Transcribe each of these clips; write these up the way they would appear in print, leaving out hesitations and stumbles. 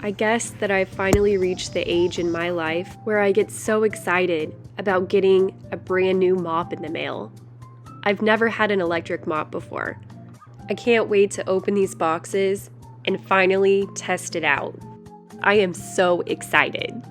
I guess that I've finally reached the age in my life where I get so excited about getting a brand new mop in the mail. I've never had an electric mop before. I can't wait to open these boxes and finally test it out. I am so excited.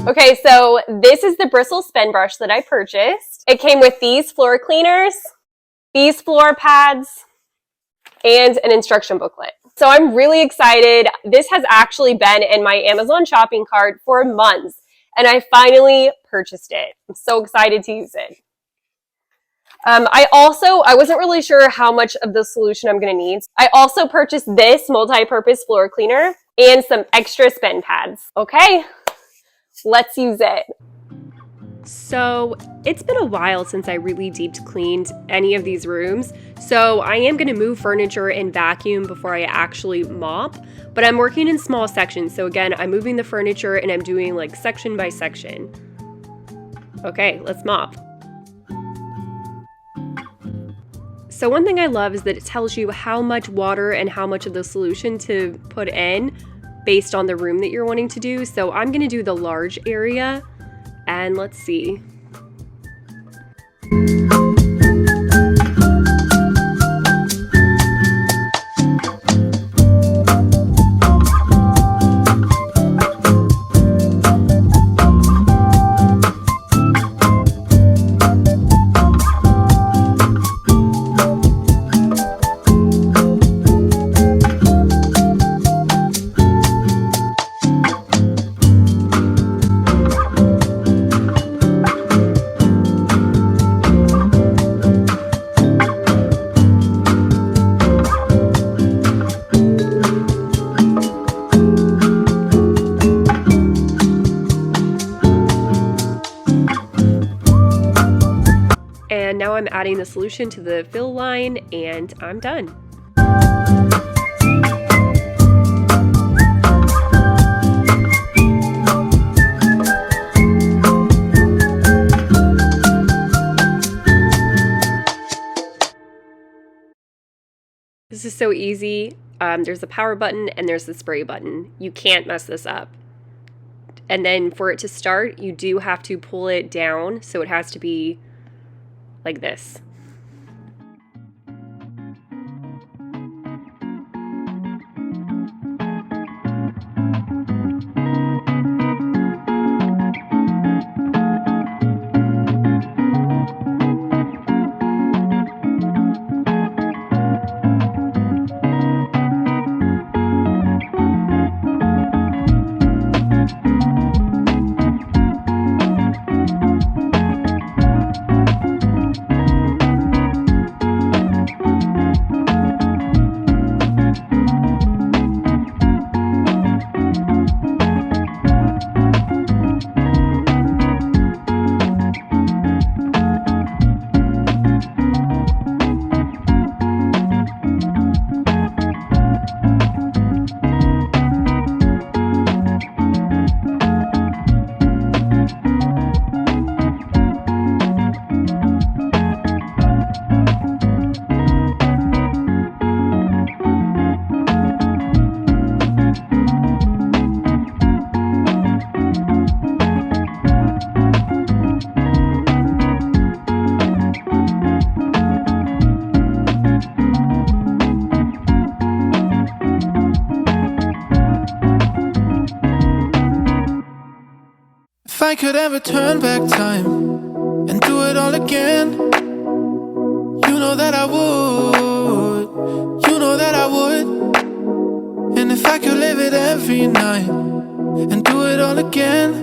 Okay, so this is the bristle spin brush that I purchased. It came with these floor cleaners, these floor pads, and an instruction booklet. So I'm really excited. This has actually been in my Amazon shopping cart for months, and I finally purchased it. I'm so excited to use it. I wasn't really sure how much of the solution I'm going to need. I also purchased this multi-purpose floor cleaner and some extra spin pads. Okay. Let's use it. So it's been a while since I really deep cleaned any of these rooms, so I am going to move furniture and vacuum before I actually mop, but I'm working in small sections. So again, I'm moving the furniture and I'm doing like section by section. Okay, let's mop. So one thing I love is that it tells you how much water and how much of the solution to put in based on the room that you're wanting to do. So I'm gonna do the large area, and let's see. And now I'm adding the solution to the fill line, and I'm done. This is so easy. There's the power button and there's the spray button. You can't mess this up. And then for it to start, you do have to pull it down, so it has to be like this. I could ever turn back time and do it all again, you know that I would, you know that I would. And if I could live it every night and do it all again,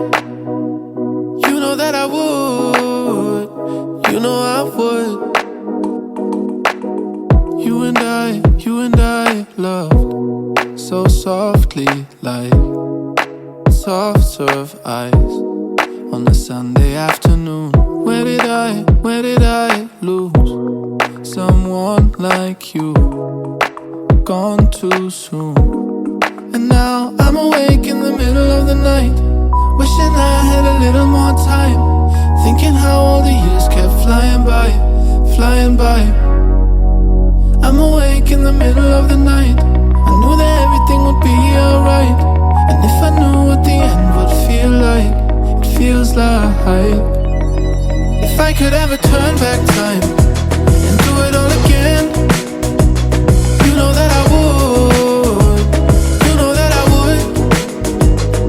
you know that I would, you know I would. You and I loved so softly, like soft serve ice on a Sunday afternoon. Where did I lose someone like you? Gone too soon. And now I'm awake in the middle of the night, wishing I had a little more time, thinking how all the years kept flying by, flying by. I'm awake in the middle of the night, I knew that everything would be alright. And if I knew what the end would feel like, it feels like if I could ever turn back time and do it all again, you know that I would, you know that I would.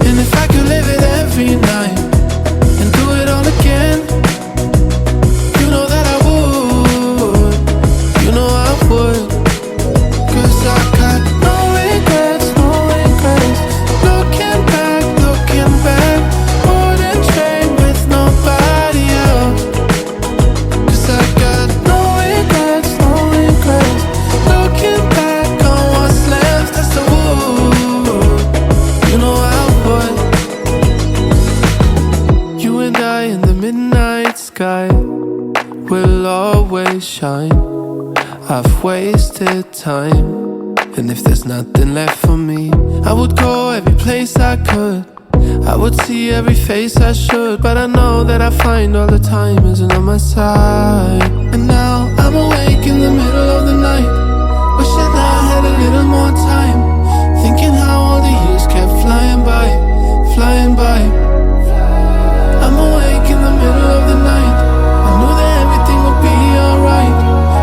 And if I could live it every night and do it all again, you know that I would, you know I would. 'Cause I got no regrets, no regrets. Looking back, wouldn't trade with nobody else. 'Cause I got no regrets, no regrets. Looking back on what's left, I still would, you know I would. You and I in the midnight sky will always shine. I've wasted time, and if there's nothing left for me, I would go every place I could, I would see every face I should. But I know that I find all the time isn't on my side. And now I'm awake in the middle of the night, wishing I had a little more time, thinking how all the years kept flying by, flying by. I'm awake in the middle of the night, I knew that everything would be alright.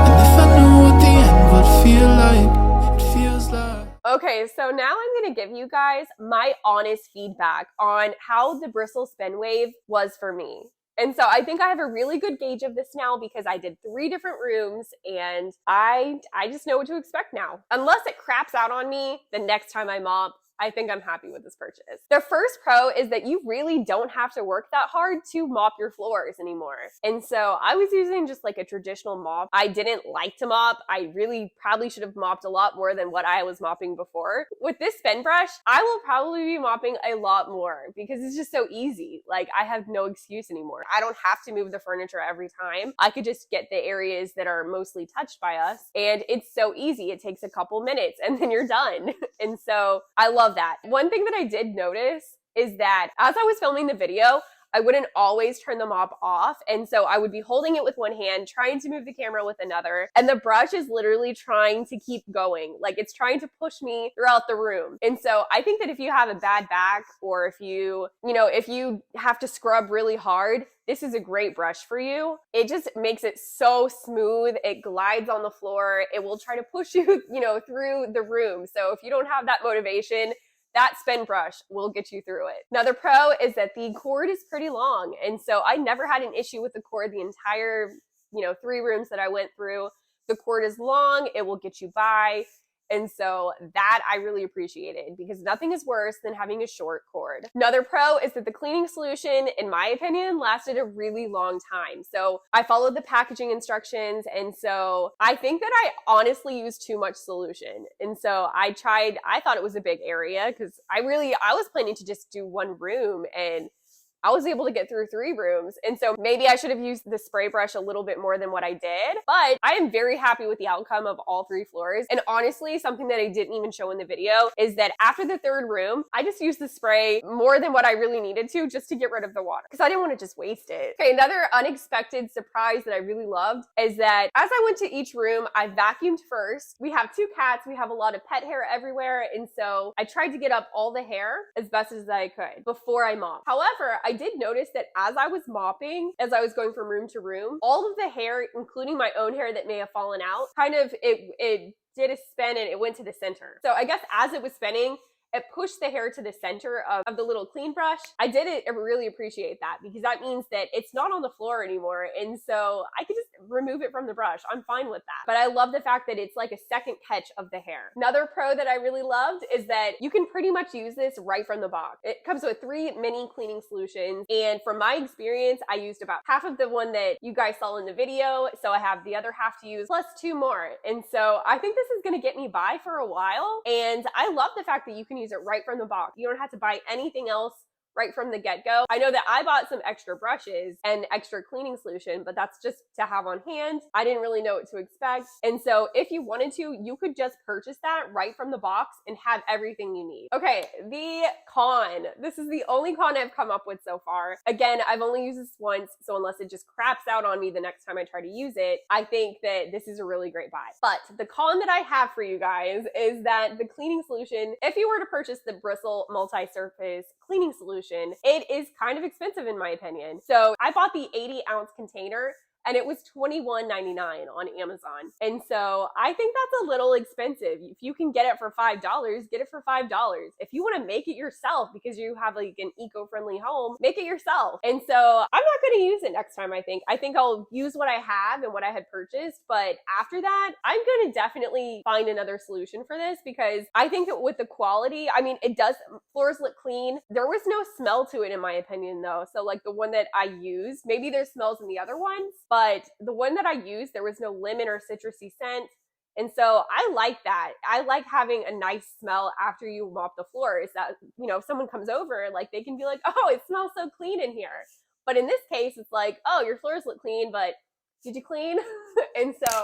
And if I knew what the end would feel like, it feels like. Okay, so now I'm going to give you guys my honest feedback on how the Bissell SpinWave was for me. And so I think I have a really good gauge of this now because I did 3 different rooms and I just know what to expect now. Unless it craps out on me the next time I mop, I think I'm happy with this purchase. The first pro is that you really don't have to work that hard to mop your floors anymore. And so I was using just like a traditional mop. I didn't like to mop. I really probably should have mopped a lot more than what I was mopping before. With this spin brush, I will probably be mopping a lot more because it's just so easy. Like I have no excuse anymore. I don't have to move the furniture every time. I could just get the areas that are mostly touched by us, and it's so easy. It takes a couple minutes and then you're done. And so I love that. One thing that I did notice is that as I was filming the video, I wouldn't always turn the mop off. And so I would be holding it with one hand, trying to move the camera with another. And the brush is literally trying to keep going. Like it's trying to push me throughout the room. And so I think that if you have a bad back, or if if you have to scrub really hard, this is a great brush for you. It just makes it so smooth. It glides on the floor. It will try to push you, through the room. So if you don't have that motivation, that spin brush will get you through it. Another pro is that the cord is pretty long. And so I never had an issue with the cord the entire, 3 rooms that I went through. The cord is long, it will get you by. And so that I really appreciated because nothing is worse than having a short cord. Another pro is that the cleaning solution, in my opinion, lasted a really long time. So I followed the packaging instructions. And so I think that I honestly used too much solution. And so I thought it was a big area because I was planning to just do 1 room, and I was able to get through 3 rooms. And so maybe I should have used the spray brush a little bit more than what I did, but I am very happy with the outcome of all 3 floors. And honestly, something that I didn't even show in the video is that after the 3rd room, I just used the spray more than what I really needed to just to get rid of the water because I didn't want to just waste it. Okay, another unexpected surprise that I really loved is that as I went to each room, I vacuumed first. We have 2 cats. We have a lot of pet hair everywhere. And so I tried to get up all the hair as best as I could before I mopped. However, I did notice that as I was mopping, as I was going from room to room, all of the hair, including my own hair that may have fallen out, it did a spin and it went to the center. So I guess as it was spinning, it pushed the hair to the center of the little clean brush. I really appreciate that, because that means that it's not on the floor anymore. And so I could just remove it from the brush. I'm fine with that. But I love the fact that it's like a second catch of the hair. Another pro that I really loved is that you can pretty much use this right from the box. It comes with 3 mini cleaning solutions. And from my experience, I used about half of the one that you guys saw in the video. So I have the other half to use, plus 2 more. And so I think this is gonna get me by for a while. And I love the fact that you can use it right from the box. You don't have to buy anything else right from the get-go. I know that I bought some extra brushes and extra cleaning solution, but that's just to have on hand. I didn't really know what to expect. And so if you wanted to, you could just purchase that right from the box and have everything you need. Okay, the con. This is the only con I've come up with so far. Again, I've only used this once, so unless it just craps out on me the next time I try to use it, I think that this is a really great buy. But the con that I have for you guys is that the cleaning solution, if you were to purchase the Bissell multi-surface cleaning solution, it is kind of expensive in my opinion. So I bought the 80-ounce container and it was $21.99 on Amazon. And so I think that's a little expensive. If you can get it for $5, get it for $5. If you want to make it yourself because you have like an eco-friendly home, make it yourself. And so I'm not going to use it next time, I think. I think I'll use what I have and what I had purchased. But after that, I'm going to definitely find another solution for this, because I think that with the quality, I mean, floors look clean. There was no smell to it in my opinion though. So like the one that I used, maybe there's smells in the other ones, but the one that I used, there was no lemon or citrusy scent. And so I like that. I like having a nice smell after you mop the floors, that, you know, if someone comes over, like they can be like, oh, it smells so clean in here. But in this case, it's like, oh, your floors look clean, but did you clean? And so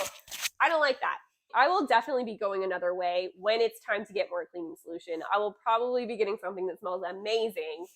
I don't like that. I will definitely be going another way when it's time to get more cleaning solution. I will probably be getting something that smells amazing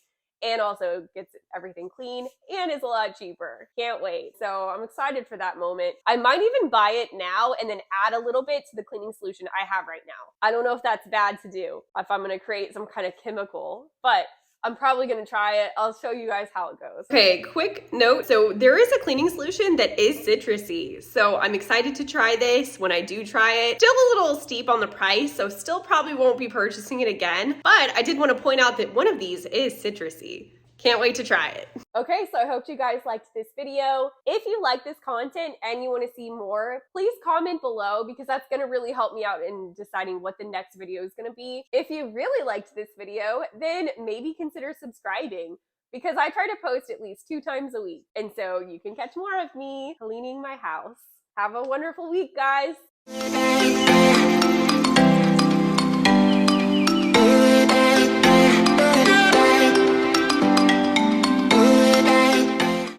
and also gets everything clean and is a lot cheaper. Can't wait. So I'm excited for that moment. I might even buy it now and then add a little bit to the cleaning solution I have right now. I don't know if that's bad to do, if I'm gonna create some kind of chemical, but I'm probably gonna try it. I'll show you guys how it goes. Okay, quick note. So there is a cleaning solution that is citrusy. So I'm excited to try this when I do try it. Still a little steep on the price, so still probably won't be purchasing it again. But I did want to point out that one of these is citrusy. Can't wait to try it. Okay, so I hope you guys liked this video. If you like this content and you want to see more, please comment below, because that's going to really help me out in deciding what the next video is going to be. If you really liked this video, then maybe consider subscribing, because I try to post at least 2 times a week. And so you can catch more of me cleaning my house. Have a wonderful week, guys.